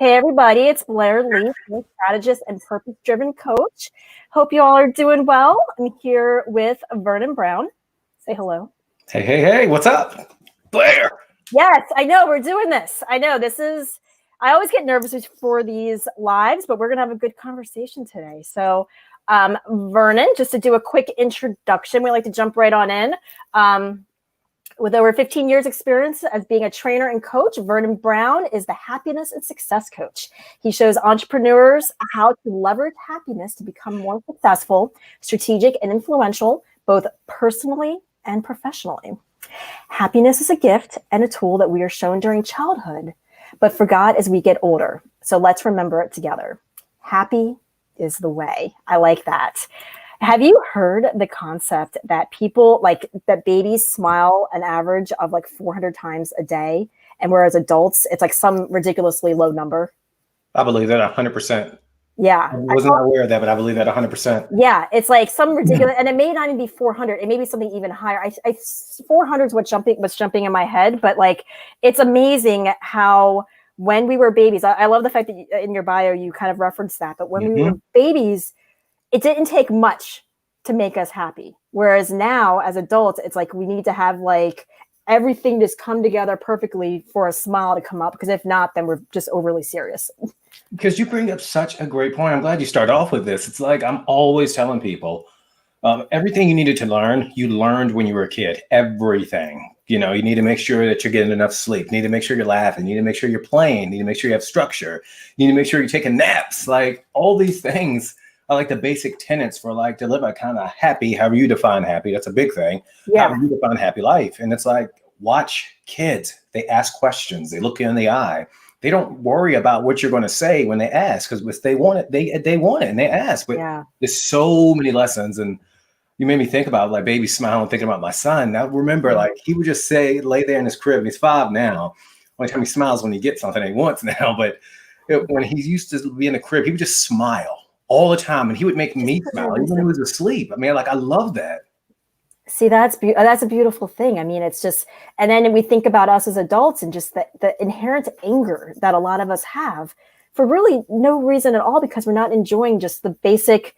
Hey everybody, it's Blair Lee, strategist and purpose-driven coach. Hope you all are doing well. I'm here with Vernon Brown. Say hello. Hey, what's up? Blair. Yes, I know we're doing this. I know I always get nervous before these lives, but we're going to have a good conversation today. So Vernon, just to do a quick introduction, we like to jump right on in. With over 15 years experience as being a trainer and coach, Vernon Brown is the happiness and success coach. He shows entrepreneurs how to leverage happiness to become more successful, strategic, and influential, both personally and professionally. Happiness is a gift and a tool that we are shown during childhood, but forgot as we get older. So let's remember it together. Happy is the way. I like that. Have you heard the concept that that babies smile an average of like 400 times a day, and whereas adults, it's like some ridiculously low number? I believe that 100%. Yeah. I wasn't aware of that, but I believe that 100%. Yeah, it's like some ridiculous, and it may not even be 400. It may be something even higher. 400 is what's jumping in my head, but like it's amazing how when we were babies, I love the fact that in your bio you kind of referenced that, but when we were babies, it didn't take much to make us happy. Whereas now as adults, it's like we need to have like everything just come together perfectly for a smile to come up. Because if not, then we're just overly serious. Because you bring up such a great point. I'm glad you started off with this. It's like I'm always telling people, everything you needed to learn, you learned when you were a kid. Everything. You know, you need to make sure that you're getting enough sleep. You need to make sure you're laughing. You need to make sure you're playing. You need to make sure you have structure. You need to make sure you're taking naps. Like all these things are like the basic tenets for like to live a kind of happy, however you define happy. That's a big thing. Yeah. How you define happy life. And it's like, watch kids. They ask questions. They look you in the eye. They don't worry about what you're going to say when they ask, because if they want it, they want it and they ask. But there's so many lessons. And you made me think about like baby smile and thinking about my son. Now remember, like he would just lay there in his crib, and he's 5 now. Only time he smiles when he gets something he wants now. But when he used to be in the crib, he would just smile all the time, and he would make me smile even when he was asleep. I mean, like I love that. See, that's a beautiful thing. I mean, it's just, and then we think about us as adults and just the inherent anger that a lot of us have for really no reason at all, because we're not enjoying just the basic,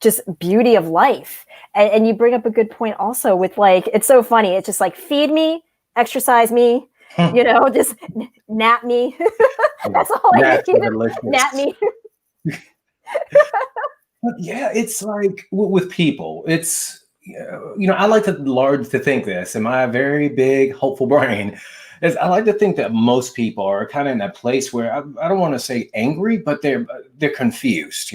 just beauty of life. And you bring up a good point also with like, it's so funny. It's just like, feed me, exercise me, just nap me. That's all I need. Nap me. Yeah, it's like with people, it's, I like to think this in my very big, hopeful brain is I like to think that most people are kind of in that place where I don't want to say angry, but they're confused,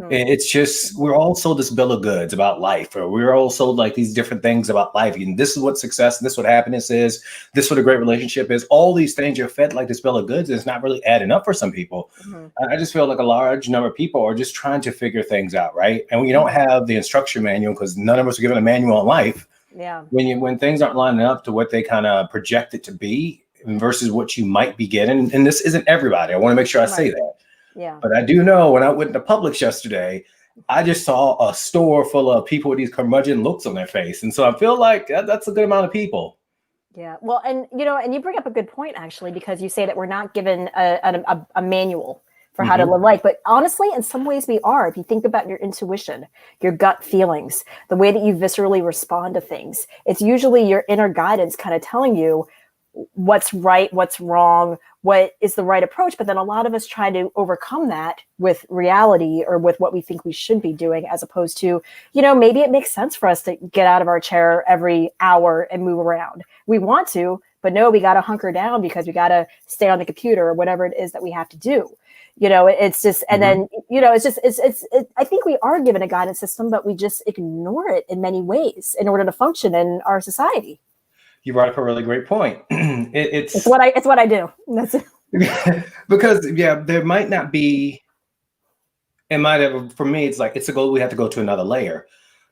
It's just, we're all sold this bill of goods about life, or we're all sold like these different things about life. And this is what success, and this is what happiness is, this is what a great relationship is. All these things are fed like this bill of goods, and it's not really adding up for some people. I just feel like a large number of people are just trying to figure things out, right? And when you don't have the instruction manual, because none of us are given a manual on life, when things aren't lining up to what they kind of project it to be versus what you might be getting, and this isn't everybody. I want to make sure I say that. Yeah. But I do know when I went to Publix yesterday, I just saw a store full of people with these curmudgeon looks on their face. And so I feel like that's a good amount of people. Yeah. Well, and you bring up a good point, actually, because you say that we're not given a manual for how to live life. But honestly, in some ways we are. If you think about your intuition, your gut feelings, the way that you viscerally respond to things, it's usually your inner guidance kind of telling you what's right, what's wrong, what is the right approach. But then a lot of us try to overcome that with reality or with what we think we should be doing, as opposed to, maybe it makes sense for us to get out of our chair every hour and move around. We want to, but no, we got to hunker down because we got to stay on the computer or whatever it is that we have to do. It's just, and then, I think we are given a guidance system, but we just ignore it in many ways in order to function in our society. You brought up a really great point. It's what I do. That's it. Because there might not be. For me, it's like it's a goal. We have to go to another layer,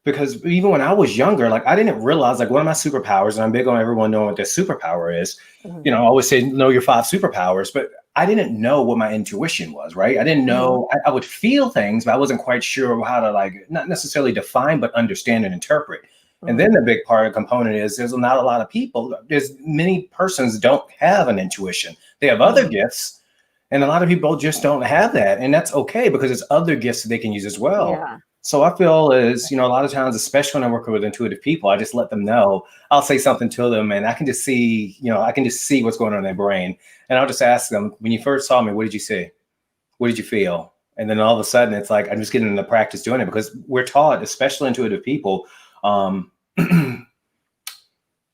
because even when I was younger, like I didn't realize like one of my superpowers, and I'm big on everyone knowing what their superpower is. I always say know your 5 superpowers, but I didn't know what my intuition was. Right? I didn't know. I would feel things, but I wasn't quite sure how to like not necessarily define, but understand and interpret. And then the big part of component is there's not a lot of people. There's many persons don't have an intuition. They have other gifts, And a lot of people just don't have that. And that's okay, because there's other gifts that they can use as well. Yeah. So I feel is, a lot of times, especially when I work with intuitive people, I just let them know. I'll say something to them and I can just see, what's going on in their brain. And I'll just ask them, when you first saw me, what did you see? What did you feel? And then all of a sudden it's like, I'm just getting into practice doing it, because we're taught, especially intuitive people,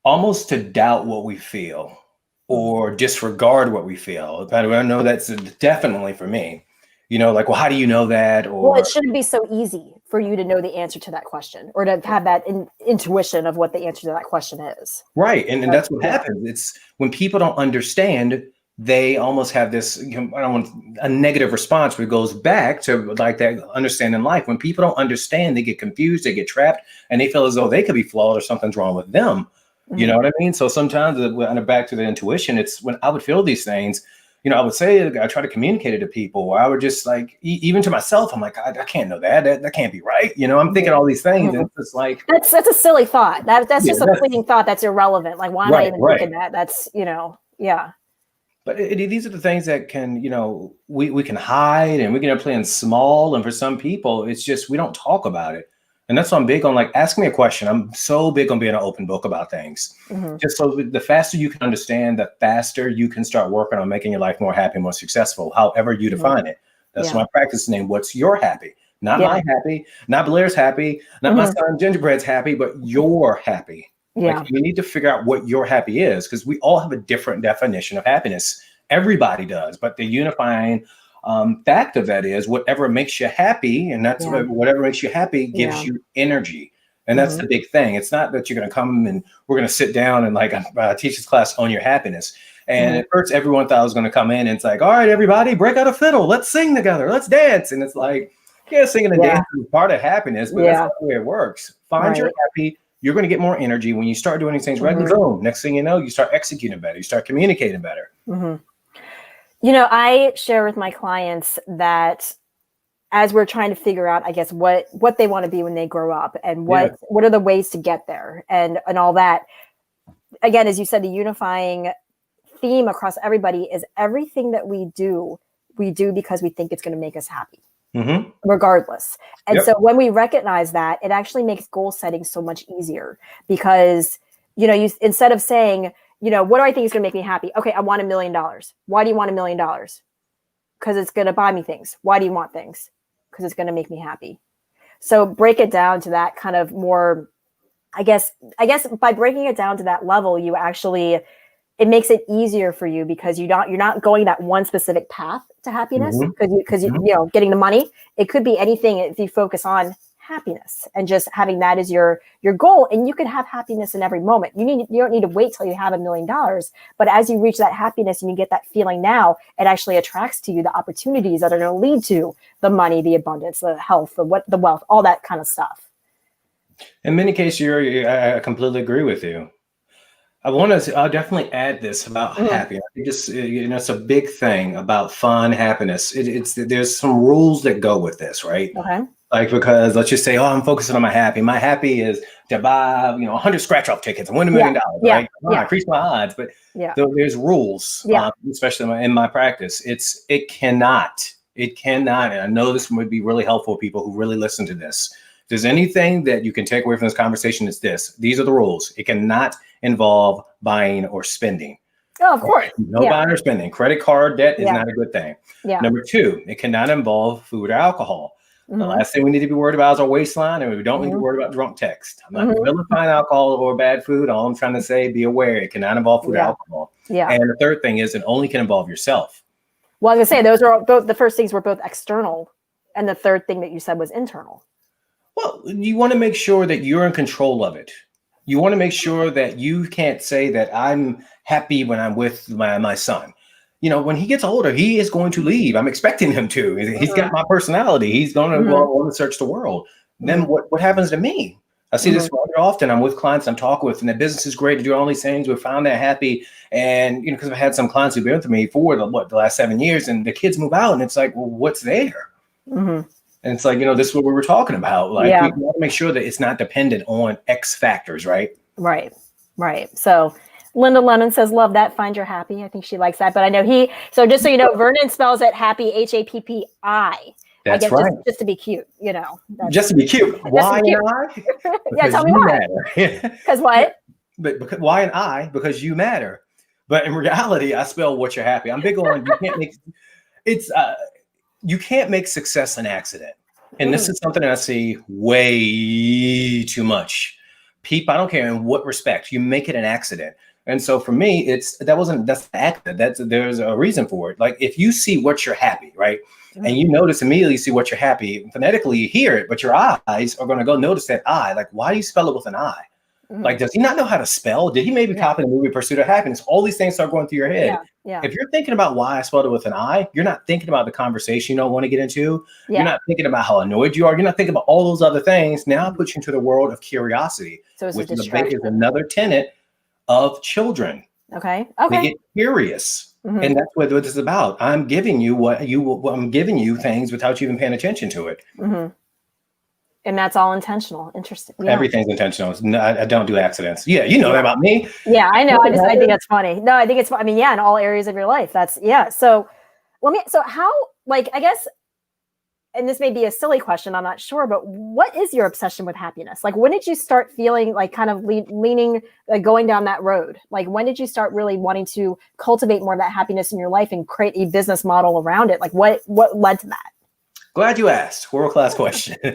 almost to doubt what we feel or disregard what we feel. But I know that's definitely for me, like, well, how do you know that? Or, well, it shouldn't be so easy for you to know the answer to that question, or to have that intuition of what the answer to that question is. Right. And that's what happens. It's when people don't understand, they almost have this, I don't want a negative response, where it goes back to like that understanding life. When people don't understand, they get confused, they get trapped, and they feel as though they could be flawed or something's wrong with them. You know what I mean? So sometimes, back to the intuition, it's when I would feel these things, I would say, I try to communicate it to people, or I would just like, even to myself, I'm like, I can't know that. That can't be right. I'm thinking all these things. And it's like, that's a silly thought. That's just a fleeting thought. That's irrelevant. Like, why am I even thinking that? That's, yeah. But these are the things that can, we can hide, and we can play in small. And for some people, it's just, we don't talk about it. And that's why I'm big on, like, ask me a question. I'm so big on being an open book about things. Just so the faster you can understand, the faster you can start working on making your life more happy, more successful, however you define it. That's my practice name. What's your happy? Not my happy, not Blair's happy, not my son Gingerbread's happy, but your happy. Yeah. Like, we need to figure out what your happy is, because we all have a different definition of happiness. Everybody does. But the unifying fact of that is, whatever makes you happy, and that's whatever makes you happy gives you energy. And that's the big thing. It's not that you're going to come and we're going to sit down and like teach this class on your happiness. And at first, everyone thought I was going to come in and it's like, all right, everybody, break out a fiddle. Let's sing together. Let's dance. And it's like, singing and dancing is part of happiness, but that's not the way it works. Find your happy. You're going to get more energy when you start doing these things. Right, boom. Next thing you know, you start executing better. You start communicating better. I share with my clients that as we're trying to figure out, I guess, what they want to be when they grow up, and what are the ways to get there, and all that. Again, as you said, the unifying theme across everybody is everything that we do because we think it's going to make us happy, regardless. And so when we recognize that, it actually makes goal setting so much easier, because, you instead of saying, what do I think is going to make me happy? Okay, I want $1 million. Why do you want $1 million? Because it's going to buy me things. Why do you want things? Because it's going to make me happy. So break it down to that kind of more, I guess by breaking it down to that level, you actually, it makes it easier for you, because you're not going that one specific path to happiness, because you getting the money. It could be anything if you focus on happiness and just having that as your goal. And you can have happiness in every moment. You don't need to wait till you have $1 million, but as you reach that happiness and you get that feeling now, it actually attracts to you the opportunities that are going to lead to the money, the abundance, the health, the wealth, all that kind of stuff. In many cases, I completely agree with you. I'll definitely add this about happiness. It's a big thing about fun, happiness. There's some rules that go with this, right? Okay. Like, because let's just say, I'm focusing on my happy. My happy is to buy, 100 scratch-off tickets and win $1 million, right? Increase my odds. But there's rules, especially in my practice. It cannot, and I know this would be really helpful for people who really listen to this. If there's anything that you can take away from this conversation, it's this. These are the rules. It cannot involve buying or spending. Oh, of course. No buying or spending. Credit card debt is not a good thing. Number 2, it cannot involve food or alcohol. The last thing we need to be worried about is our waistline, and we don't need to worry about drunk text. I'm not vilifying alcohol or bad food. All I'm trying to say, be aware, it cannot involve food or alcohol. And the third thing is, it only can involve yourself. Well, I was going to say, those are both, the first things were both external, and the third thing that you said was internal. Well, you want to make sure that you're in control of it. You want to make sure that you can't say that I'm happy when I'm with my son. When he gets older, he is going to leave. I'm expecting him to. He's got my personality. He's going to go on and search the world. Then what happens to me? I see this rather often. I'm with clients I'm talking with, and the business is great to do all these things. We've found that happy. And, because I've had some clients who've been with me for the last 7 years, and the kids move out, and it's like, well, what's there? And it's like, this is what we were talking about. Like, we want to make sure that it's not dependent on X factors, right? Right. So Linda Lemon says, love that. Find your happy. I think she likes that. But I know so just so you know, Vernon spells it happy, Happi. That's I guess right. just to be cute, Just to be cute. Why and I? Yeah, tell me why. Because what? Because why and I? Because you matter. But in reality, I spell what you're happy. I'm big on you can't make success an accident. And this is something that I see way too much. People, I don't care in what respect, you make it an accident. And so for me, that's an accident. There's a reason for it. Like if you see what you're happy, right? And you notice immediately see what you're happy, phonetically you hear it, but your eyes are going to go notice that I. Like, why do you spell it with an I? Like, does he not know how to spell? Did he maybe copy the movie Pursuit of Happiness? All these things start going through your head. Yeah. If you're thinking about why I spelled it with an I, you're not thinking about the conversation you don't want to get into. You're not thinking about how annoyed you are. You're not thinking about all those other things. Now I put you into the world of curiosity, which is another tenet of children. Okay. They get curious. And that's what this is about. I'm giving you I'm giving you things without you even paying attention to it. And that's all intentional. Interesting. Yeah. Everything's intentional. I don't do accidents. Yeah, you know that about me. Yeah, I know. I think that's funny. No, I think it's. I mean, in all areas of your life. So how? Like, I guess, and this may be a silly question. I'm not sure, but what is your obsession with happiness? Like, when did you start feeling like kind of leaning, going down that road? Like, when did you start really wanting to cultivate more of that happiness in your life and create a business model around it? Like, what led to that? Glad you asked. World-class question. Hey,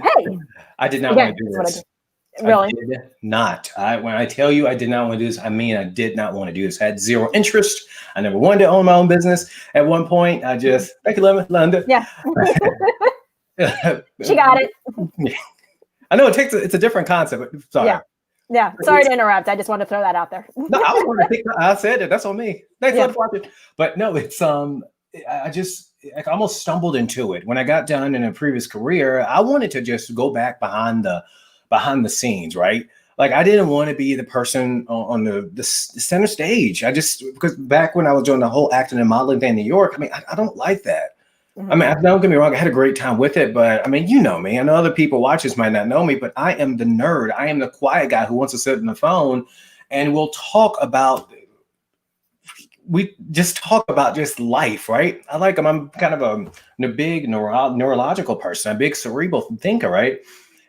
I did not want to do this. Really? I did not. When I tell you I did not want to do this, I mean I did not want to do this. I had zero interest. I never wanted to own my own business. At one point, I just, thank you, Linda. Yeah. She got it. I know it's a different concept. But sorry. Yeah. Sorry to interrupt. I just wanted to throw that out there. No, I said it. That's on me. Thanks for watching. But no, it's I almost stumbled into it when I got done in a previous career. I wanted to just go back behind the scenes, right? Like I didn't want to be the person on the center stage. Because back when I was doing the whole acting and modeling thing in New York, I mean, I don't like that. I mean, don't get me wrong, I had a great time with it, but I mean, you know me. I know other people watch this might not know me, but I am the nerd. I am the quiet guy who wants to sit on the phone and we'll talk about just life, right? I'm kind of a big neurological person, a big cerebral thinker, right?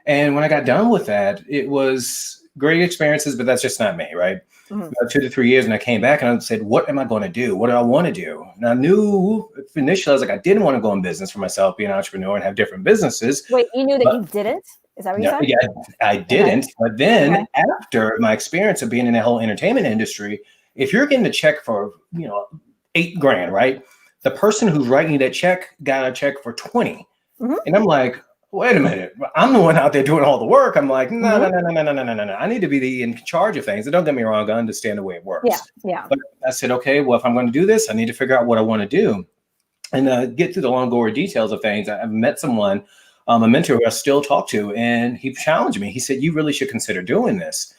And when I got done with that, it was great experiences, but that's just not me, right? About 2 to 3 years, and I came back and I said, what am I going to do? What do I want to do? And I knew initially, I was like, I didn't want to go in business for myself, be an entrepreneur and have different businesses. Wait, you knew that you didn't? Is that what you said? Yeah, I didn't. Okay. But then after my experience of being in the whole entertainment industry, if you're getting a check for, $8,000, right? The person who's writing you that check got a check for 20. And I'm like, wait a minute, I'm the one out there doing all the work. I'm like, no. I need to be in charge of things. And don't get me wrong, I understand the way it works. Yeah. But I said, okay, well, if I'm going to do this, I need to figure out what I want to do and get through the long gory details of things. I've met someone, a mentor who I still talk to, and he challenged me. He said, you really should consider doing this.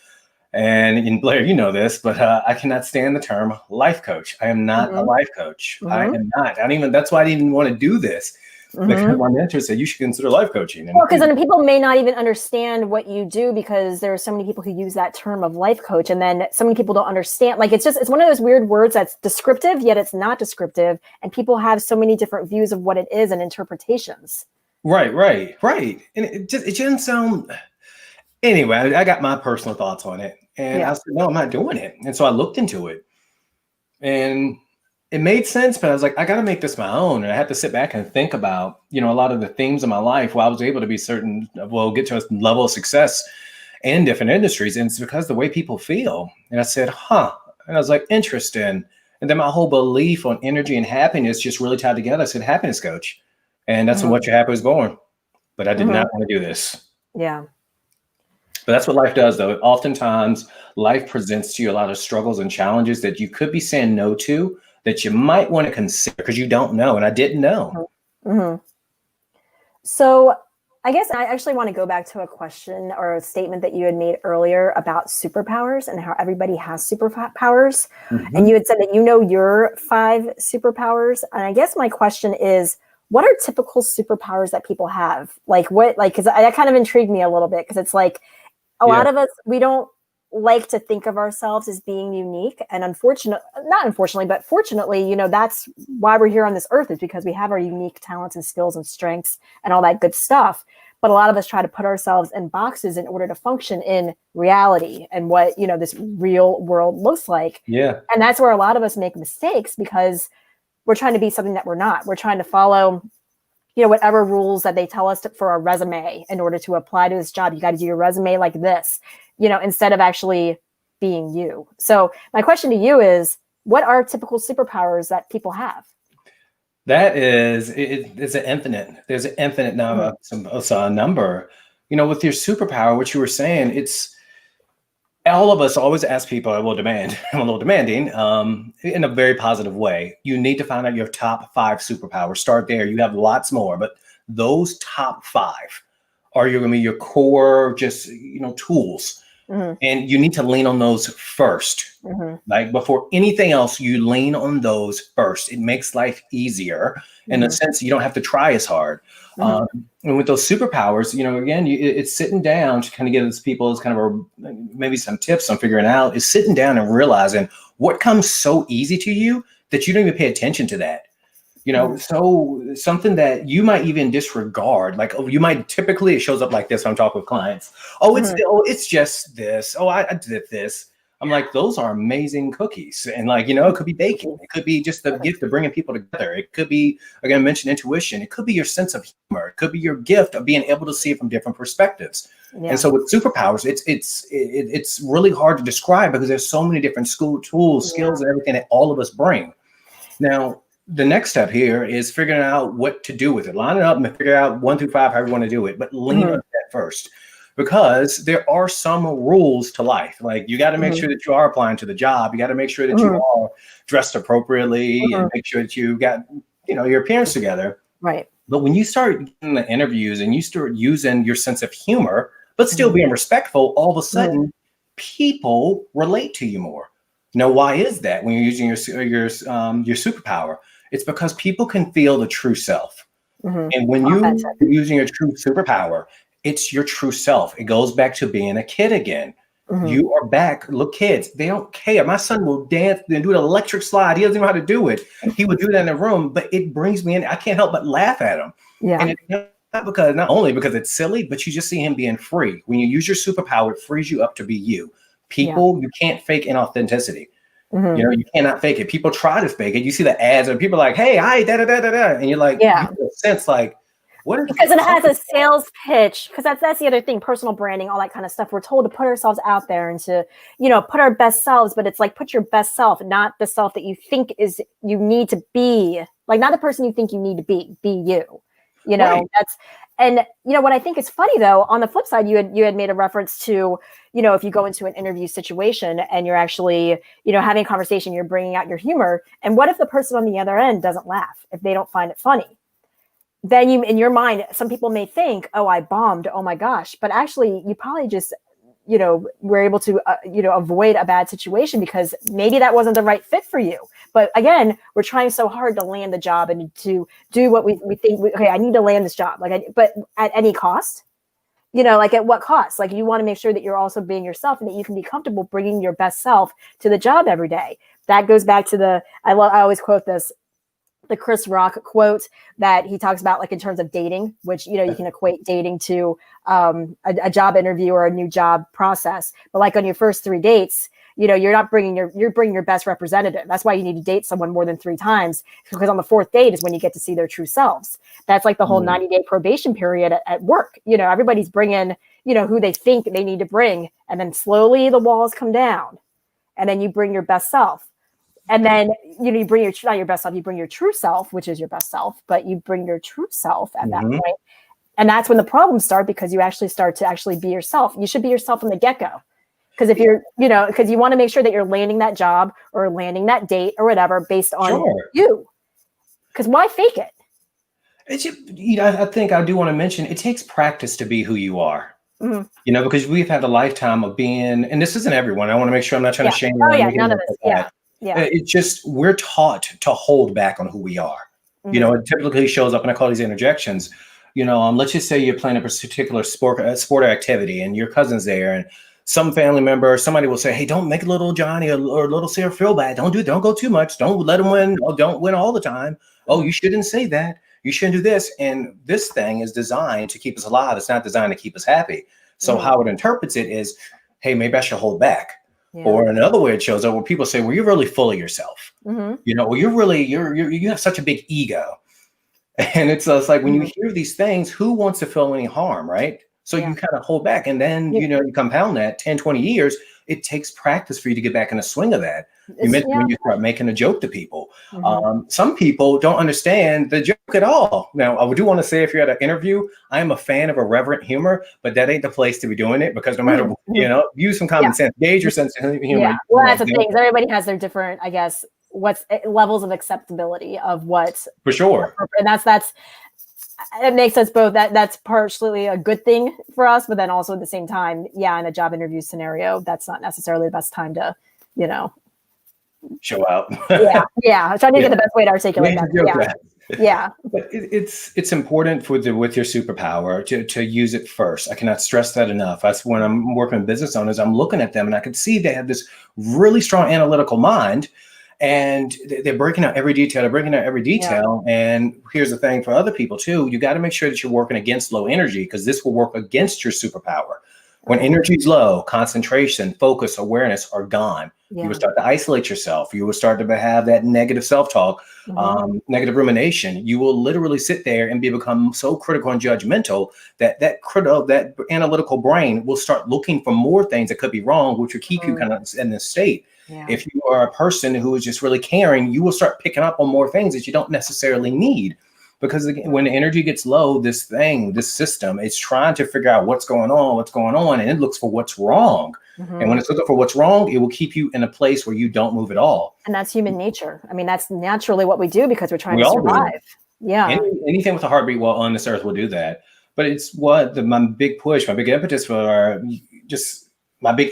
And Blair, you know this, but I cannot stand the term life coach. I am not a life coach. I am not. That's why I didn't even want to do this. Because my mentor said you should consider life coaching. Well, because then people may not even understand what you do because there are so many people who use that term of life coach, and then so many people don't understand. Like it's one of those weird words that's descriptive, yet it's not descriptive, and people have so many different views of what it is and interpretations. Right. And it didn't sound. Anyway, I got my personal thoughts on it, and I said, no, I'm not doing it. And so I looked into it, and it made sense, but I was like, I got to make this my own. And I had to sit back and think about, a lot of the themes of my life where I was able to be get to a level of success in different industries. And it's because the way people feel. And I said, And I was like, interesting. And then my whole belief on energy and happiness just really tied together. I said, happiness coach. And that's What You're Happy was born. But I did not want to do this. Yeah. But that's what life does, though. Oftentimes, life presents to you a lot of struggles and challenges that you could be saying no to, that you might want to consider because you don't know. And I didn't know. So I guess I actually want to go back to a question or a statement that you had made earlier about superpowers and how everybody has superpowers. And you had said that your 5 superpowers. And I guess my question is, what are typical superpowers that people have? Because that kind of intrigued me a little bit, because it's like a lot of us, we don't like to think of ourselves as being unique, and not unfortunately, but fortunately, you know, that's why we're here on this earth, is because we have our unique talents and skills and strengths and all that good stuff. But a lot of us try to put ourselves in boxes in order to function in reality and what, you know, this real world looks like. Yeah. And that's where a lot of us make mistakes, because we're trying to be something that we're not. We're trying to follow, you know, whatever rules that they tell us for a resume in order to apply to this job. You got to do your resume like this, you know, instead of actually being you. So my question to you is, what are typical superpowers that people have? That is, it's an infinite. There's an infinite number, number. You know, with your superpower, what you were saying, it's all of us always ask people, I'm a little demanding, in a very positive way. You need to find out your top 5 superpowers. Start there. You have lots more, but those top 5 are going to be your core, just, you know, tools. And you need to lean on those first. Like before anything else, you lean on those first. It makes life easier in a sense. You don't have to try as hard. And with those superpowers, you know, again, it's sitting down to kind of give people as kind of maybe some tips on figuring out, is sitting down and realizing what comes so easy to you that you don't even pay attention to that. You know, so something that you might even disregard, like, oh, you might typically, it shows up like this when I'm talking with clients. Oh, it's just this. Oh, I did this. I'm like, those are amazing cookies. And like, you know, it could be baking. It could be just the gift of bringing people together. It could be, again, I mentioned intuition. It could be your sense of humor. It could be your gift of being able to see it from different perspectives. Yeah. And so with superpowers, it's really hard to describe, because there's so many different tools, skills, and everything that all of us bring. Now, the next step here is figuring out what to do with it. Line it up and figure out 1 through 5 how you want to do it, but lean on that first, because there are some rules to life. Like, you got to make sure that you are applying to the job. You got to make sure that you are dressed appropriately and make sure that you got, you know, your appearance together. Right. But when you start getting the interviews and you start using your sense of humor, but still being respectful, all of a sudden people relate to you more. Now, why is that? When you're using your superpower, it's because people can feel the true self. And when you're using your true superpower, it's your true self. It goes back to being a kid again. You are back. Look, kids, they don't care. My son will dance and do an electric slide. He doesn't know how to do it. He would do that in the room, but it brings me in. I can't help but laugh at him. Yeah. And it's not only because it's silly, but you just see him being free. When you use your superpower, it frees you up to be you. People, you can't fake inauthenticity. You know, you cannot fake it. People try to fake it. You see the ads and people are like, hey, hi, da da da da da. And you're like, you have a sense like, what is because it has a sales pitch. Because that's the other thing, personal branding, all that kind of stuff. We're told to put ourselves out there and to, you know, put our best selves, but it's like, put your best self, not the self that you think you need to be, like, not the person you think you need to be you. You know, and you know what I think is funny though, on the flip side, you had made a reference to, you know, if you go into an interview situation and you're actually, you know, having a conversation, you're bringing out your humor. And what if the person on the other end doesn't laugh, if they don't find it funny? Then in your mind, some people may think, oh, I bombed. Oh my gosh. But actually you probably just, you know, were able to, you know, avoid a bad situation because maybe that wasn't the right fit for you. But again, we're trying so hard to land the job and to do what we think, okay, I need to land this job. But at any cost, you know, like at what cost? Like, you want to make sure that you're also being yourself and that you can be comfortable bringing your best self to the job every day. That goes back to I always quote this, the Chris Rock quote that he talks about, like in terms of dating, which, you know, you can equate dating to a job interview or a new job process. But like on your first 3 dates, you know, you're bringing your best representative. That's why you need to date someone more than 3 times, because on the 4th date is when you get to see their true selves. That's like the whole 90-day probation period at work. You know, everybody's bringing, you know, who they think they need to bring. And then slowly the walls come down and then you bring your best self. And then, you know, you bring not your best self, you bring your true self, which is your best self, but you bring your true self at that point. And that's when the problems start, because you actually start to actually be yourself. You should be yourself from the get-go. Because if you're, you know, because you want to make sure that you're landing that job or landing that date or whatever based on you. Because why fake it? It's, you know, I think I do want to mention, it takes practice to be who you are. You know, because we've had a lifetime of being, and this isn't everyone. I want to make sure I'm not trying to shame anyone. None of this. It's just, we're taught to hold back on who we are. You know, it typically shows up, and I call these interjections. You know, let's just say you're playing a particular sport or activity, and your cousin's there, and some family member, somebody will say, hey, don't make little Johnny or little Sarah feel bad. Don't do it. Don't go too much. Don't let them win. Oh, don't win all the time. Oh, you shouldn't say that. You shouldn't do this. And this thing is designed to keep us alive. It's not designed to keep us happy. So how it interprets it is, hey, maybe I should hold back. Yeah. Or another way it shows up where people say, well, you're really full of yourself. You know, well, you have such a big ego. And it's like when you hear these things, who wants to feel any harm, right? So you kind of hold back, and then, you know, you compound that 10, 20 years, it takes practice for you to get back in the swing of that. You mentioned when you start making a joke to people. Some people don't understand the joke at all. Now, I do want to say, if you're at an interview, I am a fan of irreverent humor, but that ain't the place to be doing it, because no matter, you know, use some common sense, gauge your sense of humor. Yeah, well, that's the thing. Everybody has their different, I guess, what's levels of acceptability of what. For sure. And that's it makes us both that's partially a good thing for us, but then also at the same time, yeah, in a job interview scenario, that's not necessarily the best time to, you know, show out. Yeah. I'm trying to get the best way to articulate that. Yeah. But it's important with your superpower to use it first. I cannot stress that enough. That's when I'm working with business owners, I'm looking at them and I can see they have this really strong analytical mind. And they're breaking out every detail. And here's the thing for other people too. You got to make sure that you're working against low energy, because this will work against your superpower. When energy is low, concentration, focus, awareness are gone. You will start to isolate yourself. You will start to have that negative self-talk, negative rumination. You will literally sit there and become so critical and judgmental that that analytical brain will start looking for more things that could be wrong, which will keep you kind of in this state. Yeah. If you are a person who is just really caring, you will start picking up on more things that you don't necessarily need. Because again, when the energy gets low, this system is trying to figure out what's going on, and it looks for what's wrong. And when it's looking for what's wrong, it will keep you in a place where you don't move at all. And that's human nature. I mean, that's naturally what we do because we're trying to survive. Yeah. Anything with a heartbeat on this earth will do that. But it's what my big push, my big impetus for just my big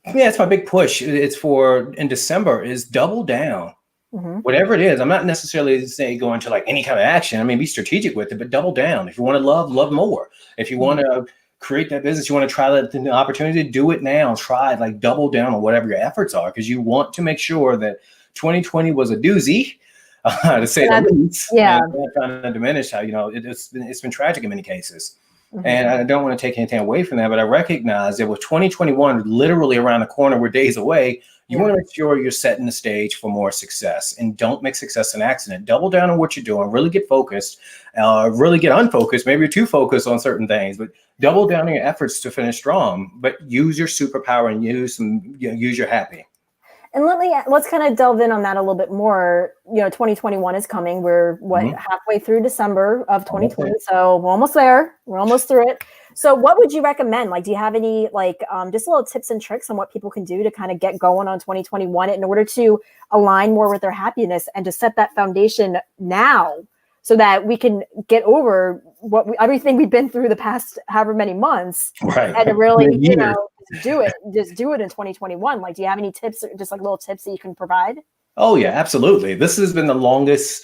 it's my big push. It's for in December is double down. Whatever it is, I'm not necessarily saying go into like any kind of action. I mean, be strategic with it, but double down. If you want to love more. If you want to create that business, you want to try the opportunity, do it now. Try like double down on whatever your efforts are, because you want to make sure that 2020 was a doozy, to say the least. Yeah, and I'm trying to diminish how it's been tragic in many cases. And I don't want to take anything away from that, but I recognize that with 2021 literally around the corner, we're days away. You want to make sure you're setting the stage for more success, and don't make success an accident. Double down on what you're doing, really get focused, really get unfocused. Maybe you're too focused on certain things, but double down on your efforts to finish strong, but use your superpower and use your Happi. And let's kind of delve in on that a little bit more. 2021 is coming. We're halfway through December of 2020. So we're almost there. We're almost through it. So what would you recommend? Like, do you have any just little tips and tricks on what people can do to kind of get going on 2021 in order to align more with their happiness and to set that foundation now so that we can get over everything we've been through the past however many months, and to really, do it in 2021. Like, do you have any tips, just like little tips that you can provide? Oh yeah, absolutely. This has been the longest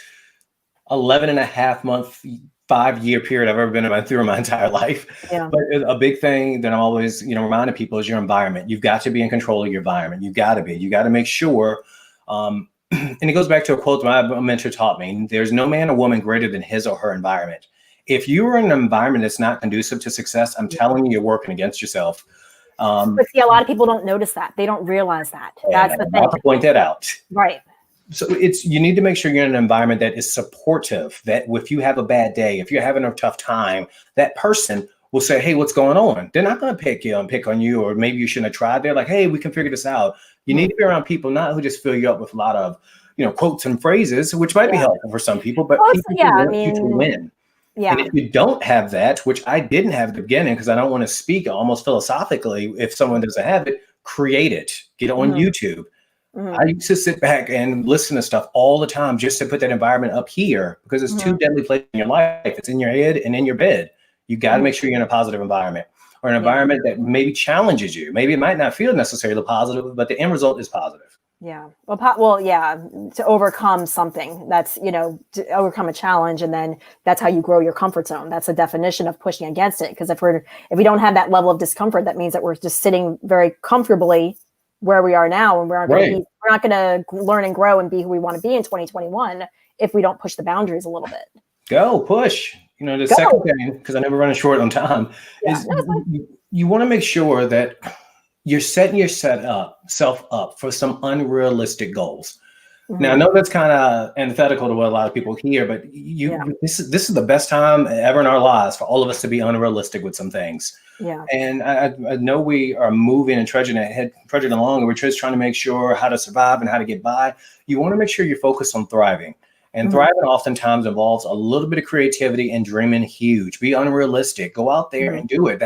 11.5 month, 5-year period I've ever been through my entire life. Yeah. But a big thing that I'm always, reminding people is your environment. You've got to be in control of your environment. You got to make sure, and it goes back to a quote my mentor taught me: there's no man or woman greater than his or her environment. If you are in an environment that's not conducive to success, I'm telling you, you're working against yourself. But see, a lot of people don't notice that. They don't realize that. That's the thing. I'll point that out. Right. So you need to make sure you're in an environment that is supportive, that if you have a bad day, if you're having a tough time, that person will say, hey, what's going on? They're not going to pick on you, or maybe you shouldn't have tried. They're like, hey, we can figure this out. You need to be around people not who just fill you up with a lot of, quotes and phrases, which might be helpful for some people, but people who want you to win. Yeah. And if you don't have that, which I didn't have at the beginning, because I don't want to speak almost philosophically, if someone doesn't have it, create it. Get on YouTube. I used to sit back and listen to stuff all the time just to put that environment up here, because it's two deadly places in your life. It's in your head and in your bed. You got to make sure you're in a positive environment, or an environment that maybe challenges you. Maybe it might not feel necessarily positive, but the end result is positive. Yeah. Well, yeah, to overcome something that's, to overcome a challenge. And then that's how you grow your comfort zone. That's the definition of pushing against it. Because if we don't have that level of discomfort, that means that we're just sitting very comfortably where we are now. And we're not going to learn and grow and be who we want to be in 2021 if we don't push the boundaries a little bit. Go push. The second thing, because I never run short on time, is you want to make sure that you're setting yourself up for some unrealistic goals. Mm-hmm. Now, I know that's kind of antithetical to what a lot of people hear, but this is the best time ever in our lives for all of us to be unrealistic with some things. Yeah. And I know we are moving and trudging along, and we're just trying to make sure how to survive and how to get by. You want to make sure you're focused on thriving. And thriving oftentimes involves a little bit of creativity and dreaming huge. Be unrealistic. Go out there and do it.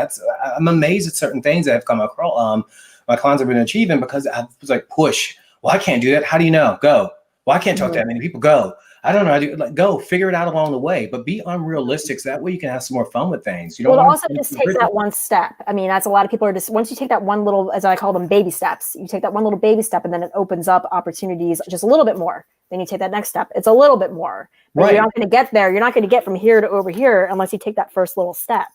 I'm amazed at certain things that have come across. My clients have been achieving because I was like, push. Well, I can't do that. How do you know? Go. Well, I can't talk to that many people. Go. I don't know. Go. Figure it out along the way. But be unrealistic. So that way you can have some more fun with things. You don't also just take that one step. I mean, that's a lot of people are just, once you take that one little, as I call them, baby steps, you take that one little baby step and then it opens up opportunities just a little bit more. Then you take that next step. It's a little bit more. But you're not going to get there. You're not going to get from here to over here unless you take that first little step.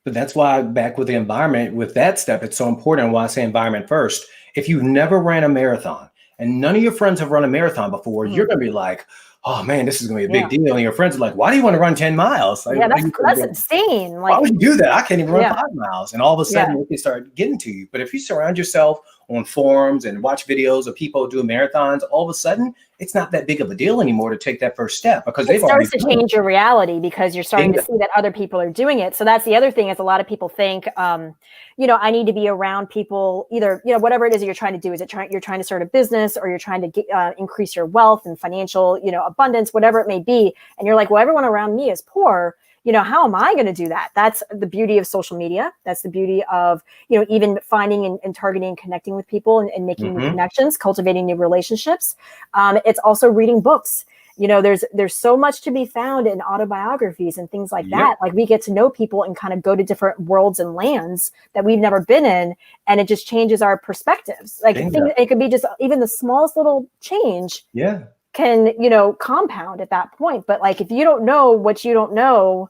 But that's why back with the environment, with that step, it's so important. Why I say environment first. If you've never ran a marathon and none of your friends have run a marathon before, you're going to be like, oh man, this is going to be a big deal. And your friends are like, why do you want to run 10 miles? Like, that's insane. Why would you do that? I can't even run 5 miles. And all of a sudden they start getting to you. But if you surround yourself on forums and watch videos of people doing marathons, all of a sudden it's not that big of a deal anymore to take that first step because it starts to change your reality because you're starting to see that other people are doing it. So that's the other thing is a lot of people think, I need to be around people either, whatever it is that you're trying to do. Is it you're trying to start a business or you're trying to get, increase your wealth and financial, abundance, whatever it may be. And you're like, well, everyone around me is poor. How am I going to do that? That's the beauty of social media. That's the beauty of, even finding and targeting and connecting with people and making new connections, cultivating new relationships. It's also reading books. There's so much to be found in autobiographies and things like that. Like we get to know people and kind of go to different worlds and lands that we've never been in. And it just changes our perspectives. Like it could be just even the smallest little change. Yeah. Can, compound at that point. But like, if you don't know what you don't know,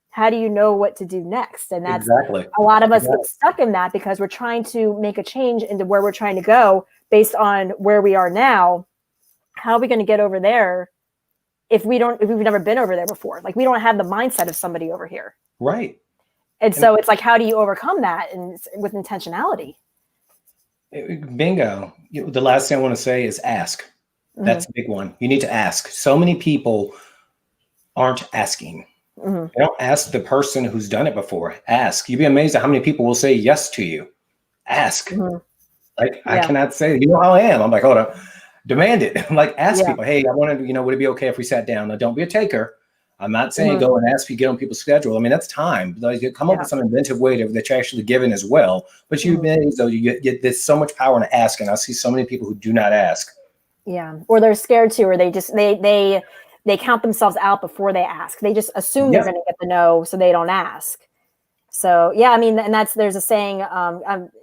how do you know what to do next? And that's a lot of us get stuck in that because we're trying to make a change into where we're trying to go based on where we are now. How are we going to get over there if we've never been over there before? Like we don't have the mindset of somebody over here. Right. And so it's like, how do you overcome that? And with intentionality. Bingo. The last thing I want to say is ask. That's a big one. You need to ask. So many people aren't asking. They don't ask the person who's done it before. Ask. You'd be amazed at how many people will say yes to you. Ask. Like I cannot say, how I am. I'm like, hold on, demand it. I'm like, ask people, hey, I wanted, would it be okay if we sat down? Now, don't be a taker. I'm not saying go and ask you, get on people's schedule. I mean, that's time. Like, you come up with some inventive way that you're actually giving as well. But you get there's so much power in asking. I see so many people who do not ask. Yeah. Or they're scared to, or they just, they count themselves out before they ask. They just assume they're going to get the no, so they don't ask. So, I mean, and there's a saying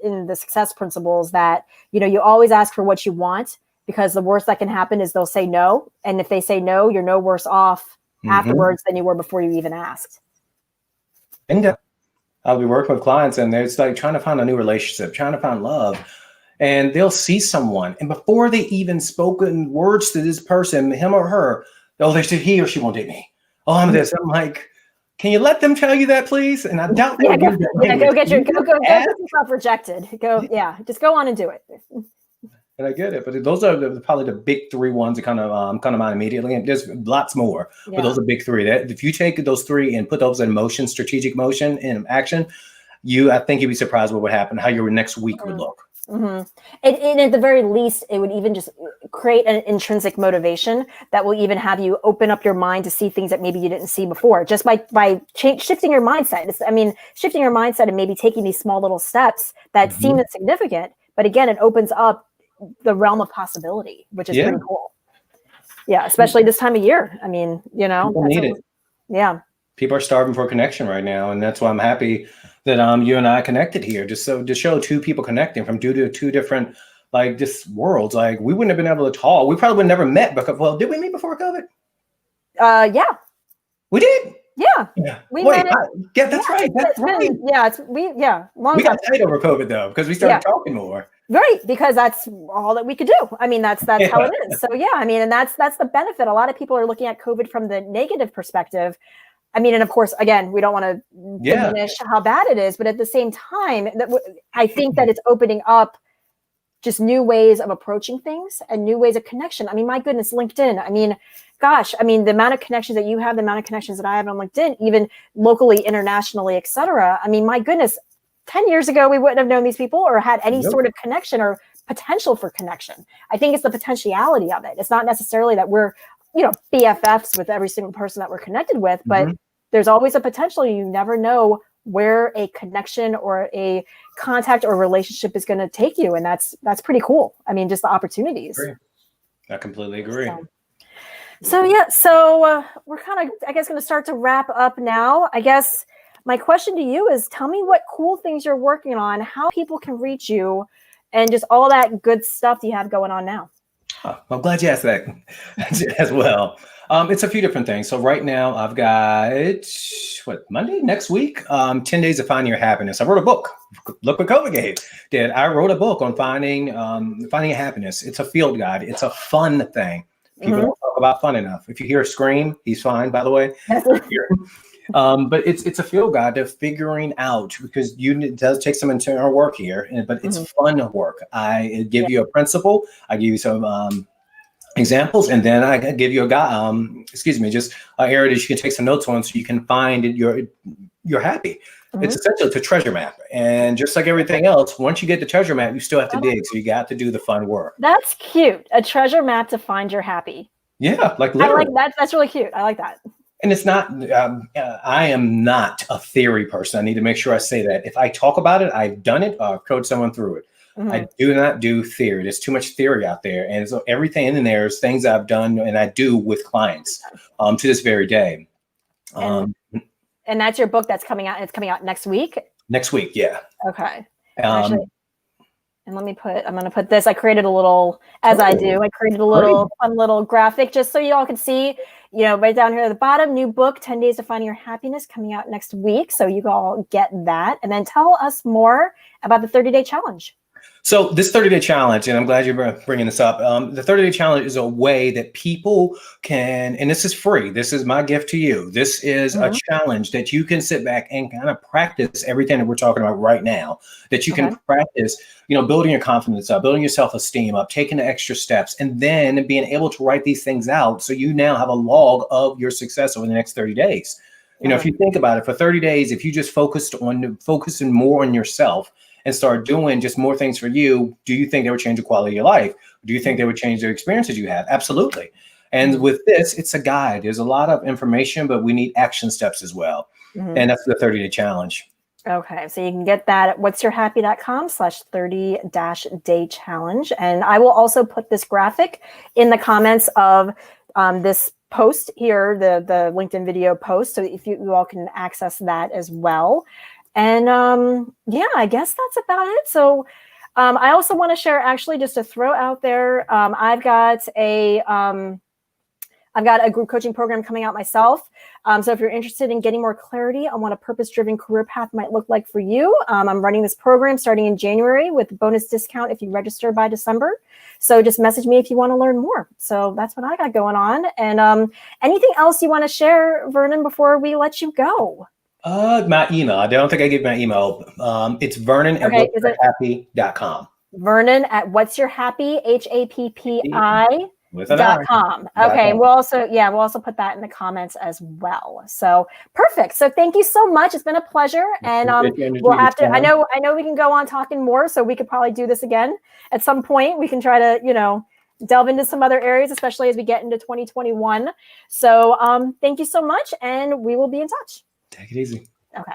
in the success principles that, you always ask for what you want because the worst that can happen is they'll say no. And if they say no, you're no worse off afterwards than you were before you even asked. And I'll be working with clients and it's like trying to find a new relationship, trying to find love. And they'll see someone, and before they even spoken words to this person, him or her, they say he or she won't date me. Oh, I'm this. I'm like, can you let them tell you that, please? And I doubt they go get yourself rejected. Just go on and do it. And I get it, but those are probably the big three ones that kind of come to mind immediately. And there's lots more, but those are big three. That if you take those three and put those in motion, strategic motion in action, I think you'd be surprised what would happen, how your next week would look. And at the very least, it would even just create an intrinsic motivation that will even have you open up your mind to see things that maybe you didn't see before, just by shifting your mindset. Shifting your mindset and maybe taking these small little steps that seem insignificant, but again, it opens up the realm of possibility, which is pretty cool. Yeah, especially this time of year. I mean, people need it. Yeah. People are starving for a connection right now, and that's why I'm happy that you and I connected here, just to show two people connecting from two different like just worlds. Like we wouldn't have been able to talk. We probably would have never met because, well, did we meet before COVID? Yeah. We did. Yeah. Yeah. We Wait, met. yeah, that's right. That's right. Long We time. got tight over COVID though, because we started talking more. Right, because that's all that we could do. I mean, that's how it is. So yeah, I mean, and that's the benefit. A lot of people are looking at COVID from the negative perspective. I mean, and of course, again, we don't want to diminish how bad it is, but at the same time, I think that it's opening up just new ways of approaching things and new ways of connection. I mean, my goodness, LinkedIn. I mean, gosh, I mean, the amount of connections that you have, the amount of connections that I have on LinkedIn, even locally, internationally, et cetera. I mean, my goodness, 10 years ago, we wouldn't have known these people or had any sort of connection or potential for connection. I think it's the potentiality of it. It's not necessarily that we're, BFFs with every single person that we're connected with, but there's always a potential. You never know where a connection or a contact or relationship is going to take you. And that's pretty cool. I mean, just the opportunities. I completely agree. So we're kind of, I guess, going to start to wrap up now. I guess my question to you is, tell me what cool things you're working on, how people can reach you, and just all that good stuff that you have going on now. I'm glad you asked that as well. It's a few different things. So right now I've got, Monday next week, 10 days of finding your happiness. I wrote a book. Look what COVID did. I wrote a book on finding happiness. It's a field guide. It's a fun thing. People don't talk about fun enough. If you hear a scream, he's fine, by the way. But it's a field guide to figuring out, because it does take some internal work here, but it's fun work. I give you a principle. I give you some examples, and then I give you just an area that you can take some notes on, so you can find you're happy. It's essentially a treasure map, and just like everything else, once you get the treasure map, you still have to dig. So you got to do the fun work. That's cute. A treasure map to find your happy. Yeah, like literally. I like that. That's really cute. I like that. And it's not, I am not a theory person. I need to make sure I say that. If I talk about it, I've done it, or I've coached someone through it. I do not do theory. There's too much theory out there. And so everything in there is things I've done and I do with clients to this very day. And that's your book that's coming out. It's coming out next week? Next week, yeah. Okay. Actually, and I'm going to put this. I created a little, I created a little fun little graphic just so you all can see, right down here at the bottom, new book, 10 Days to Finding Your Happiness, coming out next week. So you all get that. And then tell us more about the 30-day challenge. So this 30-day challenge, and I'm glad you're bringing this up. The 30-day challenge is a way that people can, and this is free. This is my gift to you. This is a challenge that you can sit back and kind of practice everything that we're talking about right now, that you can practice, building your confidence up, building your self-esteem up, taking the extra steps, and then being able to write these things out. So you now have a log of your success over the next 30 days. If you think about it, for 30 days, if you just focusing more on yourself and start doing just more things for you, do you think they would change the quality of your life? Do you think they would change the experiences you have? Absolutely. And with this, it's a guide. There's a lot of information, but we need action steps as well. And that's the 30-day challenge. Okay. So you can get that at whatsyourhappy.com/30-day challenge. And I will also put this graphic in the comments of this post here, the LinkedIn video post. So if you all can access that as well. And I guess that's about it. So I also want to share, actually, just to throw out there, I've got a group coaching program coming out myself. So if you're interested in getting more clarity on what a purpose-driven career path might look like for you, I'm running this program starting in January with a bonus discount if you register by December. So just message me if you want to learn more. So that's what I got going on. And anything else you want to share, Vernon, before we let you go? My email. I don't think I gave my email. It's Vernon at whatsyourhappy.com. Vernon at whatsyourhappy, HAPPI.com. Okay. We'll also put that in the comments as well. So perfect. So thank you so much. It's been a pleasure. And we'll have to, I know we can go on talking more, so we could probably do this again at some point. We can try to, delve into some other areas, especially as we get into 2021. So thank you so much, and we will be in touch. Take it easy. Okay.